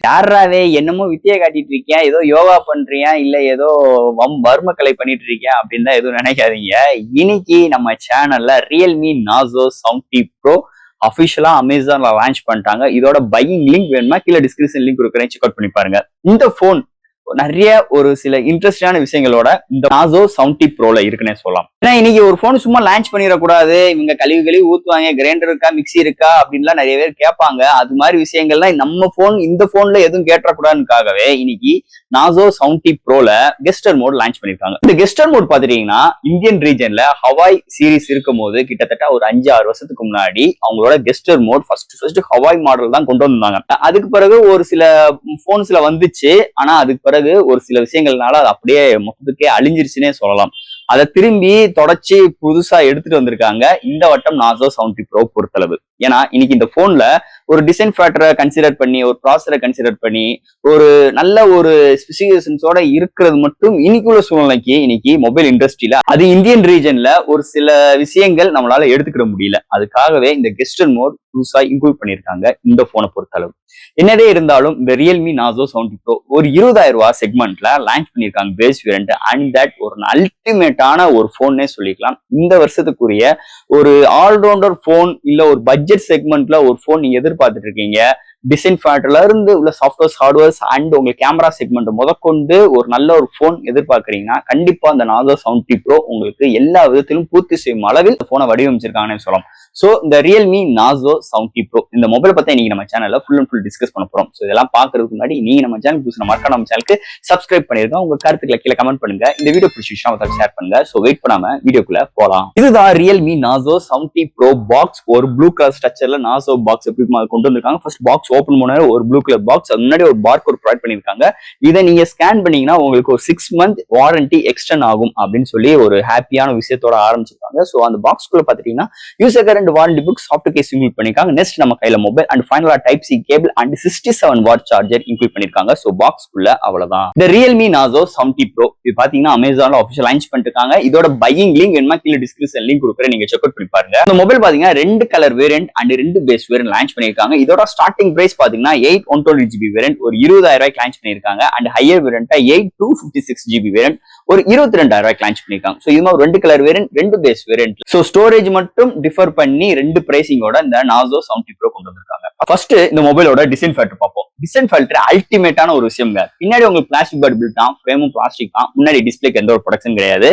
யாராவே என்னமோ வித்தியை காட்டிட்டு இருக்கியா, ஏதோ யோகா பண்றியா, இல்ல ஏதோ வர்ம கலை பண்ணிட்டு இருக்கியா அப்படின்னு தான் எதுவும் நினைக்காதீங்க. இன்னைக்கு நம்ம சேனல்ல ரியல்மி நாசோ 70 ப்ரோ அபிஷியலா அமேசான்ல லான்ச் பண்ணிட்டாங்க. இதோட பையிங் லிங்க் வேணுமா கீழே டிஸ்கிரிப்ஷன் லிங்க் கொடுக்குறேன், செக் அவுட் பண்ணி பாருங்க. இந்த போன் நிறைய ஒரு சில இன்ட்ரெஸ்டான விஷயங்களோட இந்த நாசோ 70 ப்ரோல இருக்குன்னே சொல்லலாம். ஏன்னா இன்னைக்கு ஒரு போன் சும்மா லான்ச் பண்ணிடக்கூடாது, இவங்க கழுவி ஊத்துவாங்க, கிரைண்டர் இருக்கா மிக்சி இருக்கா அப்படின்லாம் நிறைய பேர் கேட்பாங்க. அது மாதிரி விஷயங்கள்லாம் நம்ம போன் இந்த போன்ல எதுவும் கேட்டக்கூடாதுக்காகவே இன்னைக்கு நாசோ 70 ப்ரோல கெஸ்டர் மோட் லான்ச் பண்ணிருக்காங்க. இந்த கெஸ்டர் மோட் பாத்துட்டீங்கன்னா இந்தியன் ரீஜன்ல ஹவாய் சீரிஸ் இருக்கும் போது கிட்டத்தட்ட ஒரு 5-6 வருஷத்துக்கு முன்னாடி அவங்களோட gesture mode first Huawei model தான் கொண்டு வந்தாங்க. அதுக்கு பிறகு ஒரு சில போன்ஸ்ல வந்துச்சு, ஆனா அதுக்கு பிறகு ஒரு சில விஷயங்கள்னால அது அப்படியே மொத்தத்துக்கே அழிஞ்சிருச்சுன்னே சொல்லலாம். அதை திரும்பி தொடச்சி புதுசா எடுத்துட்டு வந்திருக்காங்க இந்த வட்டம் நாசோ 70 ப்ரோ பொறுத்தளவு. ஏன்னா இன்னைக்கு இந்த போன்ல ஒரு டிசைன் ஃபேக்டரை கன்சிடர் பண்ணி, ஒரு ப்ராசஸரை கன்சிடர் பண்ணி, ஒரு நல்ல ஒரு ஸ்பெசிபிகேஷன்ஸோட இருக்கிறது மட்டும் இன்னைக்குள்ள சூழ்நிலைக்கு இன்னைக்கு மொபைல் இண்டஸ்ட்ரியில அது இந்தியன் ரீஜன்ல ஒரு சில விஷயங்கள் நம்மளால எடுத்துக்கிட முடியல. அதுக்காகவே இந்த கெஸ்டர் மோட் புதுசா இன்க்ளூட் பண்ணிருக்காங்க இந்த போனை பொறுத்தளவு. என்னதே இருந்தாலும் இந்த ரியல்மி நாசோ 70 ப்ரோ ஒரு 20,000 ரூபாய் செக்மெண்ட்ல லான்ச் பண்ணிருக்காங்க பேஸ் வேரியன்ட். அண்ட் தட் ஒரு அல்டிமேட்டான ஒரு போன்னே சொல்லிக்கலாம். இந்த வருஷத்துக்குரிய ஒரு ஆல்ரவுண்டர் போன், இல்ல ஒரு பட்ஜெட் செக்மெண்ட்ல ஒரு போன் நீங்க எதிர்பார்த்துட்டு இருக்கீங்க, டிசைன் ஃபேக்டர்ல இருந்து உள்ள சாஃப்ட்வேர்ஸ் ஹார்ட்வேர்ஸ் அண்ட் உங்க கேமரா செக்மெண்ட் முதற்கொண்டு ஒரு நல்ல ஒரு போன் எதிர்பார்க்கறீங்கன்னா கண்டிப்பா இந்த நாசோ 70 ப்ரோ உங்களுக்கு எல்லா விதத்திலும் பூர்த்தி செய்யும் அளவில் போனை வடிவமைச்சிருக்காங்கன்னு சொல்லலாம். சோ இந்த ரியல்மி நாசோ 70 ப்ரோ இந்த மொபைல் பத்தி இன்னைக்கு நம்ம சேனல்ல ஃபுல் அண்ட் ஃபுல் டிஸ்கஸ் பண்ண போறோம். சோ இதெல்லாம் பாக்குறதுக்கு முன்னாடி நீங்க நம்ம சேனல் புதுசா மறக்காம நம்ம சேனலுக்கு சப்ஸ்கிரைப் பண்ணிருங்க. உங்க கருத்துக்களை கீழே கமெண்ட் பண்ணுங்க. இந்த வீடியோ பிடிச்சிருச்சுன்னா உங்களுக்கு ஷேர் பண்ணுங்க. சோ வெயிட் பண்ணாம வீடியோக்குள்ள போலாம். இதுதான் ரியல்மி நாசோ 70 ப்ரோ பாக்ஸ். ஒரு ப்ளூ கலர் ஸ்ட்ரக்சர்ல நாசோ பாக்ஸ் எப்படி கொண்டு வந்திருக்காங்க. ஃபர்ஸ்ட் பாக்ஸ் ஓபன் பண்ண ஒரு ப்ளூ கலர் பாக்ஸ், அது முன்னாடி ஒரு பார்கோட் ப்ரொவைட் பண்ணிருக்காங்க. இதை நீங்க ஸ்கேன் பண்ணீங்கன்னா உங்களுக்கு ஒரு 6 மந்த் வாரண்டி எக்ஸ்டெண்ட் ஆகும் அப்படின்னு சொல்லி ஒரு ஹாப்பியான விஷயத்தோட ஆரம்பிச்சிருக்காங்க. சோ அந்த பாக்ஸ்குள்ள பாத்தீங்கன்னா user current warranty book, soft case include பண்ணிருக்காங்க. நெக்ஸ்ட் நம்ம கையில மொபைல் அண்ட் ஃபைனலா type C cable and 67 watt charger include பண்ணிருக்காங்க. சோ பாக்ஸ்குள்ள அவ்வளவுதான். இந்த ரியல்மி நாசோ 70 ப்ரோ இது பாத்தீங்கன்னா அமேசான்ல ஆஃபிஷியல் லான்ச் பண்ணிருக்காங்க. இதோட பையிங் லிங்க் வேணுமா கீழே டிஸ்கிரிப்ஷன் லிங்க் கொடுக்குறேன், நீங்க செக் அவுட் பண்ணி பாருங்க. இந்த மொபைல் பாத்தீங்கன்னா 2 colour variant and 2 base variant launch பண்ணிருக்காங்க. இதோட ஸ்டார்டிங் பிரைஸ் பாத்தீங்கன்னா 8 128GB வேரியன்ட் ஒரு 20,000 ரூபாய்க்கு லான்ச் பண்ணிருக்காங்க. And higher variant 8 256GB variant ஒரு 22,000 ரூபாய்க்கு லான்ச் பண்ணிருக்காங்க. சோ இது மாதிரி 2 colour variant 2 base variant. So storage மட்டும் டிஃபர் பண்ணி 2 பிரைசிங்கோட இந்த நாசோ 70 ப்ரோ கொண்டு வந்திருக்காங்க. ஃபர்ஸ்ட் இந்த மொபைலோட டிசைன் ஃபேக்டர் பார்ப்போம். டிசைன் ஃபேக்டர் அல்டிமேட்டான ஒரு விஷயம்ங்க. பின்னாடி உங்களுக்கு பிளாஸ்டிக் பாடி பில்ட் தான், ஃப்ரேமும் பிளாஸ்டிக் தான், முன்னாடி டிஸ்பிளேக்கு எந்த ஒரு ப்ரொடக்ஷன் கிடையாது.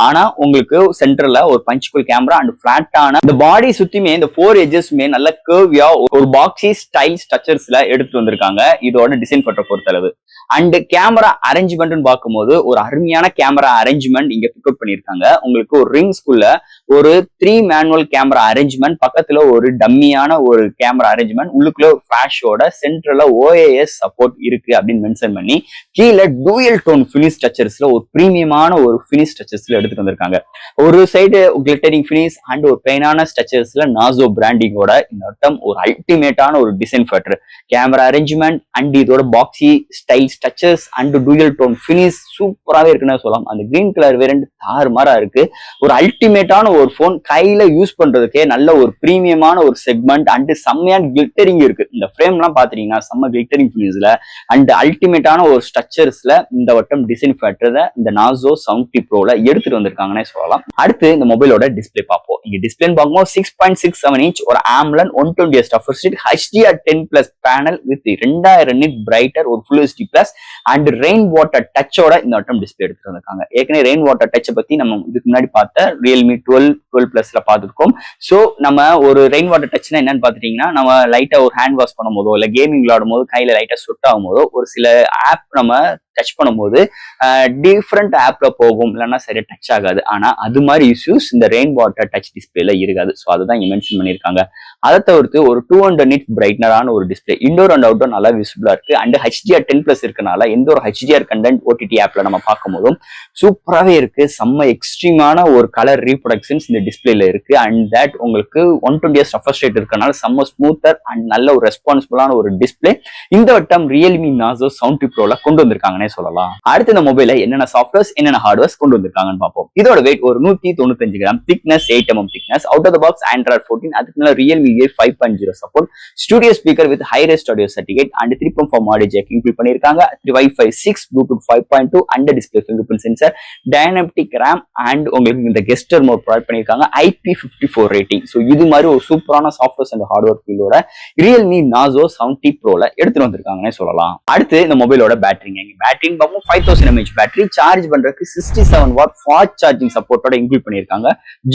ஆனா உங்களுக்கு சென்டர்ல ஒரு பஞ்சுக்குள் கேமரா அண்ட் பிளாட்டான இந்த பாடி சுத்தியுமே இந்த 4 எட்ஜஸ்மே நல்ல கர்வியா ஒரு பாக்ஸி ஸ்டைல் ஸ்ட்ரக்சர்ஸ்ல எடுத்துட்டு வந்திருக்காங்க இதோட டிசைன் ஃபேக்டர் பொறுத்தளவு. அண்ட் கேமரா அரேஞ்ச்மெண்ட் பார்க்கும்போது ஒரு அருமையான கேமரா அரேஞ்ச்மெண்ட் இங்க பிக்கப் பண்ணிருக்காங்க. உங்களுக்கு ஒரு ரிங்ஸ்குள்ள ஒரு 3 மேனுவல் கேமரா அரேஞ்ச்மெண்ட், பக்கத்துல ஒரு டம்மியான ஒரு கேமரா அரேஞ்ச்மெண்ட், உள்ளுக்குள்ள ஒரு ஃபிளாஷோட சென்ட்ரல்ல OAS சப்போர்ட் இருக்கு அப்படின்னு மென்ஷன் பண்ணி கீழே டூயல் டோன் ஃபினிஷ் ஸ்ட்ரக்சர்ஸ்ல ஒரு பிரீமியமான ஒரு ஃபினிஷ் ஸ்ட்ரக்சர்ஸ்ல எடுத்துட்டு வந்திருக்காங்க. ஒரு சைடு கிளிட்டரிங் ஃபினிஷ் அண்ட் ஒரு பிளைனான ஸ்ட்ரக்சர்ஸ்ல நாசோ பிராண்டிங்கோட இந்த வட்டம் ஒரு அல்டிமேட்டான ஒரு design factor, camera arrangement and இதோட boxy style structures and dual tone finish சூப்பராகவே இருக்குன்னு சொல்லலாம். அந்த கிரீன் கலர் வேரியன்ட் தாறுமாறா இருக்கு. ஒரு அல்டிமேட்டான ஒரு போன் கையில யூஸ் பண்றதுக்கே நல்ல ஒரு பிரீமியமான ஒரு செக்மெண்ட் அண்ட் செம்மையான கிளிட்டரிங் இருக்கு. இந்த ஃப்ரேம் எல்லாம் பாத்தீங்கன்னா செம்ம கிளிட்டரிங் ஃபினிஷ்ல அண்ட் அல்டிமேட்டான ஒரு ஸ்ட்ரக்சர்ஸ்ல இந்த வட்டம் டிசைன் ஃபேக்டர் இந்த நாசோ 70 ப்ரோல எடுத்துட்டு வந்திருக்காங்கன்னே சொல்லலாம். அடுத்து இந்த மொபைலோட டிஸ்பிளே பார்ப்போம். இங்க டிஸ்பிளே பார்க்கும்போது 6.67 இன்ச் ஒரு AMOLED 120Hz tougher street HDR10+ panel with 2000 nit brighter ஒரு full HD plus and rain water டச்சோட இந்த வட்டம் டிஸ்பிளே எடுத்துட்டு வந்திருக்காங்க. ஏற்கனவே ரெயின் வாட்டர் டச்சை பத்தி நம்ம இதுக்கு முன்னாடி பார்த்த ரியல்மி 12 பார்த்துருக்கோம். சோ நம்ம ஒரு ரெயின் வாட்டர் டச்னா என்னன்னு பாத்துட்டீங்கன்னா, நம்ம லைட்டா ஒரு ஹேண்ட் வாஷ் பண்ணும் போதோ இல்ல கேமிங் விளையாடும் போது கையில லைட்டா சொட் ஆகும் போதோ ஒரு சில ஆப் நம்ம டச் பண்ணும்போது டிஃப்ரெண்ட் ஆப்ல போகும், இல்லைன்னா சரியா டச் ஆகாது. ஆனா அது மாதிரி இஷ்யூஸ் இந்த ரெயின் வாட்டர் டச் டிஸ்பிளேல இருக்காது. ஸோ அதுதான் இங்க மென்ஷன் பண்ணியிருக்காங்க. அதை தவிர்த்து ஒரு 200 nit பிரைட்னரான ஒரு டிஸ்பிளே இன்டோர் அண்ட் அவுட்டோர் நல்லா விசிபிளா இருக்கு. அண்ட் HDR10+ இருக்கனால எந்த ஒரு HDR கண்டென்ட் OTT ஆப்ல நம்ம பார்க்கும் போதும் சூப்பராகவே இருக்கு. செம்ம எக்ஸ்ட்ரீமான ஒரு கலர் ரீப்ரொடக்ஷன்ஸ் இந்த டிஸ்பிளேல இருக்கு. அண்ட் தட் உங்களுக்கு 120Hz டஃபர் ஸ்ட்ரேட் இருக்கனால செம்ம ஸ்மூத்தர் அண்ட் நல்ல ஒரு ரெஸ்பான்சிபிளான ஒரு டிஸ்பிளே இந்த வட்டம் ரியல்மி நாசோ 70 ப்ரோல கொண்டு வந்திருக்காங்க வந்திருக்காங்கன்னே சொல்லலாம். அடுத்து இந்த மொபைல என்னென்ன சாஃப்ட்வேர்ஸ் என்னென்ன ஹார்ட்வேர்ஸ் கொண்டு வந்திருக்காங்கன்னு பார்ப்போம். இதோட வெயிட் ஒரு 195 gram, thickness 8 mm thickness, out of the box Android 14, அதுக்கு மேல Realme 5.0 support, studio speaker with high res audio certificate and 3.4 audio jack include பண்ணிருக்காங்க. Wi-Fi 6, Bluetooth 5.2 and display fingerprint sensor, dynamic RAM and உங்களுக்கு இந்த gesture mode provide பண்ணிருக்காங்க. IP54 rating. So இது மாதிரி ஒரு சூப்பரான சாஃப்ட்வேர்ஸ் அண்ட் ஹார்ட்வேர் ஃபீல்டோட Realme Narzo 70 ப்ரோல எடுத்துட்டு வந்திருக்காங்கன்னே சொல்லலாம். அடுத்து இந்த மொபைலோட பேட்டரிங்க. பேட்டரின்னு பார்ப்போம். 5000 mAh பேட்டரி. சார்ஜ் பண்றதுக்கு 67 வாட் ஃபாஸ்ட் சார்ஜிங் சப்போர்ட்டோட இன்க்ளூட் பண்ணிருக்காங்க.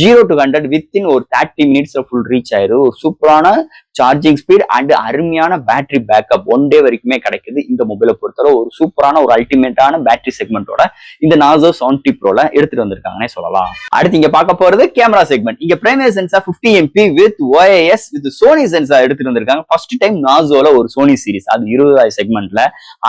0 to 100 வித்தின் ஒரு 30 மினிட்ஸ்ல ஃபுல் ரீச் ஆயிரும். ஒரு சூப்பரான சார்ஜிங் ஸ்பீட் அண்ட் அருமையான பேட்டரி பேக்கப் 1 டே வரைக்குமே கிடைக்குது. இந்த மொபைலை பொறுத்தவரை ஒரு சூப்பரான ஒரு அல்டிமேட்டான பேட்டரி செக்மெண்டோட இந்த நாசோ 70 ப்ரோல எடுத்துட்டு வந்திருக்காங்கன்னே சொல்லலாம். அடுத்து இங்க பார்க்க போறது கேமரா செக்மெண்ட். இங்க primary sensor 50 MP with OIS with Sony sensor எடுத்துட்டு வந்திருக்காங்க. ஃபர்ஸ்ட் டைம் நாசோல ஒரு சோனி சீரிஸ், அது 20000 செக்மெண்ட்ல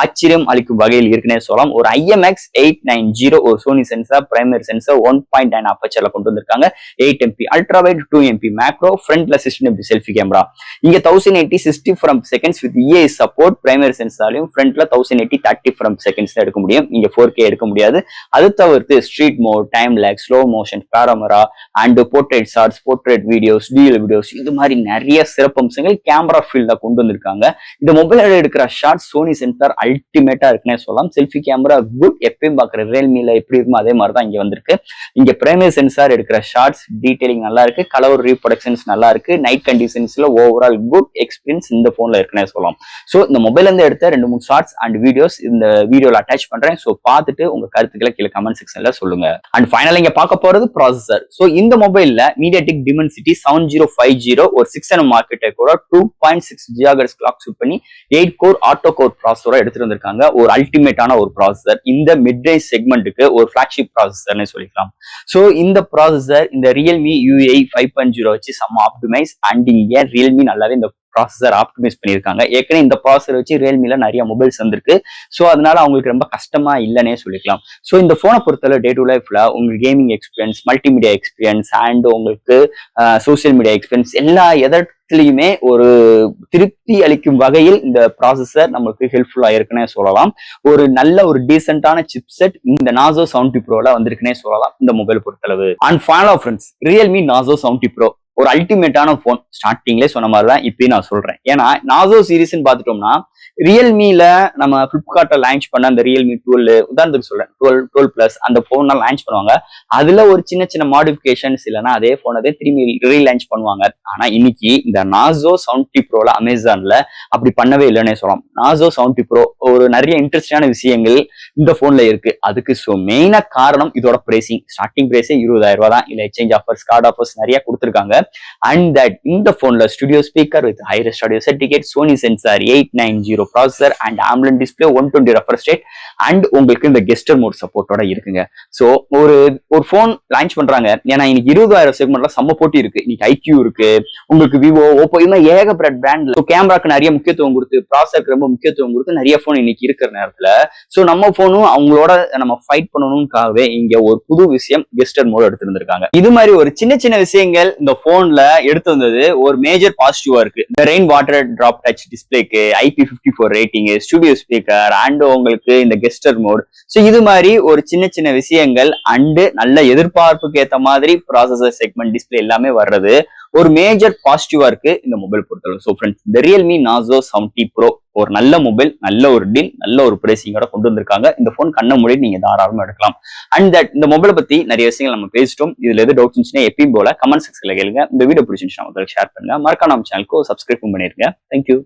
ஆச்சரியம் அளிக்கும் வகையில் இருக்குன்னே சொல்லலாம். ஒரு IMX890 ஒரு சோனி சென்சார், பிரைமரி சென்சார் 1.9 அப்பச்சர்ல கொண்டு வந்திருக்காங்க. 8 MP ultra wide, 2 MP macro, ஃப்ரண்ட்ல 16 MP செல்ஃபி கேமரா. இங்க 1080 60 frames வித் EA சப்போர்ட். பிரைமரி சென்சார்லயும் ஃப்ரண்ட்ல 1080 30 frames எடுக்க முடியும். இங்க 4K எடுக்க முடியாது. அது தவிர்த்து ஸ்ட்ரீட் மோட், டைம் லேக், slow motion, panorama and portrait shots, portrait videos, dual videos, இது மாதிரி நிறைய சிறப்பம்சங்கள் கேமரா ஃபீல்ட்ல கொண்டு வந்திருக்காங்க. இந்த மொபைல் எடுக்கிற ஷாட் சோனி சென்சார் அல்டிமேட்டா இருக்குன்னே சொல்லலாம். Selfie camera good. எப்பயும் பாக்குற ரியல்மில எப்படி இருக்குமோ அதே மாதிரி தான் இங்க வந்திருக்கு. இங்க பிரைமரி சென்சார் எடுக்கிற ஷாட்ஸ் டீடைலிங் நல்லா இருக்கு. கலர் ரீப்ரொடக்ஷன்ஸ் நல்லா இருக்கு. நைட் கண்டிஷன்ஸ்ல ஓவரால் குட் எக்ஸ்பீரியன்ஸ் இந்த போன்ல இருக்குன்னே சொல்லலாம். சோ இந்த மொபைல்ல இருந்து எடுத்த 2-3 ஷார்ட்ஸ் அண்ட் வீடியோஸ் இந்த வீடியோல அட்டாச் பண்றேன். சோ பார்த்துட்டு உங்க கருத்துக்களை கீழே கமெண்ட் செக்ஷன்ல சொல்லுங்க. அண்ட் ஃபைனலா இங்க பார்க்க போறது ப்ராசஸர். சோ இந்த மொபைல்ல மீடியாடெக் டிமென்சிட்டி 7050 ஒரு 6nm ஆர்க்கிடெக்சரோட 2.6 GHz கிளாக் சூட் பண்ணி 8 கோர் ஆட்டோ கோர் ப்ராசஸரை எடுத்துட்டு வந்திருக்காங்க. ஒரு அல்டிமேட்டான ஒரு ப்ராசஸர். இந்த மிட் ரேஞ்ச் செக்மெண்ட்டுக்கு ஒரு ஃபிளாக்ஷிப் ப்ராசஸர்னே சொல்லிக்கலாம். சோ இந்த ப்ராசஸர் இந்த ரியல்மி UI 5.0 வச்சு செம்ம ஆப்டிமைஸ் அண்ட் இங்க ரியல்மி நல்லாவே இந்த ப்ராசஸர் ஆப்டிமைஸ் பண்ணியிருக்காங்க. ஏற்கனவே இந்த ப்ராசஸர் வச்சு ரியல்மில நிறைய மொபைல்ஸ் வந்திருக்கு. ஸோ அதனால அவங்களுக்கு ரொம்ப கஷ்டமா இல்லைன்னே சொல்லிக்கலாம். ஸோ இந்த போனை பொறுத்தவரை டே டு லைஃப்ல உங்களுக்கு gaming experience, multimedia experience and உங்களுக்கு சோசியல் மீடியா எக்ஸ்பீரியன்ஸ் எல்லா எதற்குலையுமே ஒரு திருப்தி அளிக்கும் வகையில் இந்த ப்ராசஸர் நமக்கு ஹெல்ப்ஃபுல்லா இருக்குன்னே சொல்லலாம். ஒரு நல்ல ஒரு டீசென்டான சிப்செட் இந்த நாசோ 70 ப்ரோல வந்திருக்குன்னே சொல்லலாம் இந்த மொபைல் பொறுத்தளவு. And final friends, Realme Narzo 70 bro ஒரு அல்டிமேட்டான போன். ஸ்டார்டிங்லேயே சொன்ன மாதிரி தான் இப்பயும் நான் சொல்றேன். ஏன்னா நாசோ சீரிஸ்ன்னு பார்த்துட்டோம்னா ரியல்மில நம்ம பிளிப்கார்ட்ல லான்ச் பண்ண அந்த ரியல்மி 12, உதாரணத்துக்கு சொல்றேன் 12 பிளஸ் அந்த போன் லான்ச் பண்ணுவாங்க. அதுல ஒரு சின்ன சின்ன மாடிஃபிகேஷன்ஸ் இல்லைன்னா அதே போனதே திரும்பி ரீலான்ச் பண்ணுவாங்க. ஆனா இன்னைக்கு இந்த நாசோ 70 ப்ரோல அமேசான்ல அப்படி பண்ணவே இல்லைன்னே சொல்லலாம். நாசோ 70 ப்ரோ ஒரு நிறைய இன்ட்ரெஸ்டான விஷயங்கள் இந்த போன்ல இருக்கு. அதுக்கு மெயினா காரணம் இதோட பிரைசிங். ஸ்டார்டிங் பிரைஸே 20,000 ரூபாய் தான். இல்ல எக்ஸ்சேஞ்ச் ஆஃபர்ஸ், கார்டு ஆஃபர்ஸ் நிறைய கொடுத்துருக்காங்க. அண்ட் தட் இந்த போன்ல studio speaker with high res audio certificate, Sony sensor, 890 processor and AMOLED display, 120 refresh rate and உங்களுக்கு இந்த கெஸ்டர் மோட் சப்போர்ட்டோட இருக்குங்க. சோ ஒரு போன் லான்ச் பண்றாங்க. ஏன்னா இன்னைக்கு 20,000 செக்மெண்ட்ல செம்ம போட்டி இருக்கு. இன்னைக்கு IQ இருக்கு, உங்களுக்கு விவோ, ஓப்போ, இந்த ஏகப்பட்ட பிராண்ட்ல கேமராக்கு நிறைய முக்கியத்துவம் கொடுத்து, ப்ராசஸருக்கு ரொம்ப முக்கியத்துவம் கொடுத்து நிறைய போன் இன்னைக்கு இருக்கிற நேரத்துல சோ நம்ம போனும் அவங்களோட நம்ம ஃபைட் பண்ணணும்காகவே இங்க ஒரு புது விஷயம் கெஸ்டர் மோட் எடுத்து வந்திருக்காங்க. இது மாதிரி ஒரு சின்ன சின்ன விஷயங்கள் இந்த போன்ல எடுத்து வந்தது ஒரு மேஜர் பாசிட்டிவா இருக்கு. இந்த ரெயின் வாட்டர் டிராப் டச் டிஸ்பிளேக்கு, IP54 rating, studio speaker and உங்களுக்கு இந்த கெஸ்டர் மோட். சோ இது மாதிரி ஒரு சின்ன சின்ன விஷயங்கள் அண்ட் நல்ல எதிர்பார்ப்புக்கு ஏத்த மாதிரி ப்ராசஸர் செக்மெண்ட் டிஸ்பிளே எல்லாமே வர்றது ஒரு மேஜர் பாசிட்டிவா இருக்கு இந்த மொபைல் பொறுத்தவரை. சோ ஃப்ரெண்ட்ஸ், இந்த ரியல்மி நாசோ 70 ப்ரோ ஒரு நல்ல மொபைல், நல்ல ஒரு டீல், நல்ல ஒரு பிரைசிங்கோட கொண்டு வந்திருக்காங்க. இந்த போன் கண்ண மூடி நீங்க தாராளமா எடுக்கலாம். அண்ட் தட் இந்த மொபைலை பத்தி நிறைய விஷயங்கள் நம்ம பேசிட்டோம். இதுல எது டவுட்ஸ் இருந்துச்சுன்னா எப்பயும் போல கமெண்ட் செக்ஷன்ல கேளுங்க. இந்த வீடியோ பிடிச்சிருந்துச்சுன்னா ஷேர் பண்ணுங்க. மறக்காம நம்ம சேனலுக்கு சப்ஸ்கிரைப் பண்ணிருங்க. தேங்க்யூ.